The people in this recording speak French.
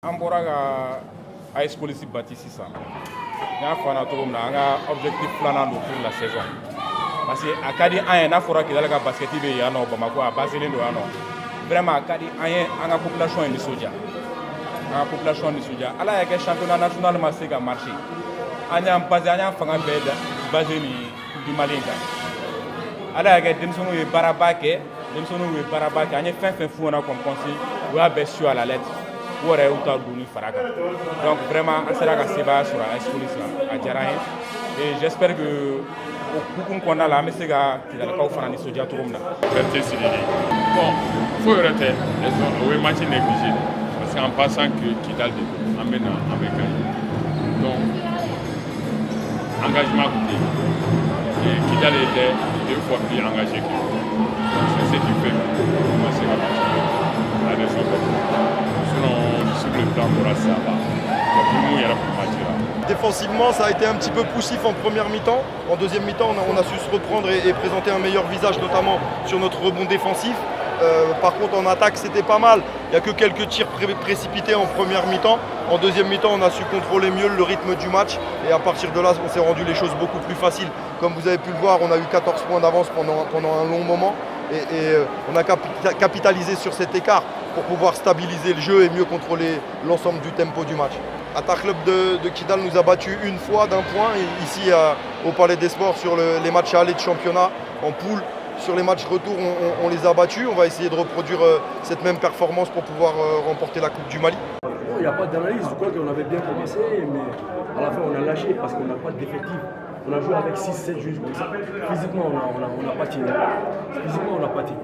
An bɔra ka AS Police bâti sisan n y'a fɔ an na cogo min na an ka objectif filanan don pour la saison parce que a ka di an ye n'a fɔra Kidali ka basket bɛ yan nɔ Bamako a baselen don yan nɔ vraiment a ka di an ye an ka population ye nisɔndiya an ka population nisɔndiya Ala y'a kɛ championnat national ma se ka marcher an y'an fanga bɛɛ basé nin Coupe du Mali kan Ala y'a kɛ denmisɛnninw ye baaraba kɛ an ye fɛn fɛn f'u ɲɛna comme conseil u y'a bɛɛ su à la lettre u yɛrɛ y'u ta dun ni fara kan donc vraiment an sera ka sebaaya sɔrɔ AS Police la a diyara an ye et j'espère que o hukumu kɔnɔna la an bɛ se ka Kidalikaw fana nisɔndiya cogo min na. Berthe Sidiki bon fo yɛrɛ tɛ o ye match négligé parce qu'en pensant que Kidali de don an bɛ gagner donc engagement tun tɛ yen et Kidali était 2 fois plus engagé que nous donc c'est ce qui fait qu'on va se ka match la leçon Défensivement, ça a été un petit peu poussif en première mi-temps. En deuxième mi-temps, on a su se reprendre et présenter un meilleur visage, notamment sur notre rebond défensif. Par contre, en attaque, c'était pas mal. Il n'y a que quelques tirs précipités en première mi-temps. En deuxième mi-temps, on a su contrôler mieux le rythme du match. Et à partir de là, on s'est rendu les choses beaucoup plus faciles. Comme vous avez pu le voir, on a eu 14 points d'avance pendant un long moment. Et on a capitalisé sur cet écart pour pouvoir stabiliser le jeu et mieux contrôler l'ensemble du tempo du match. Attaque Club de Kidal nous a battu une fois d'un point ici au Palais des Sports sur les matchs allés de championnat en poule. Sur les matchs retour, on les a battus. On va essayer de reproduire cette même performance pour pouvoir remporter la Coupe du Mali. Il n'y a pas d'analyse. Je crois qu'on avait bien commencé, mais à la fin on a lâché parce qu'on n'a pas d'effectif. On a joué avec 6-7 joueurs comme ça. Physiquement, on n'a pas tiré. Physiquement, on n'a pas tiré.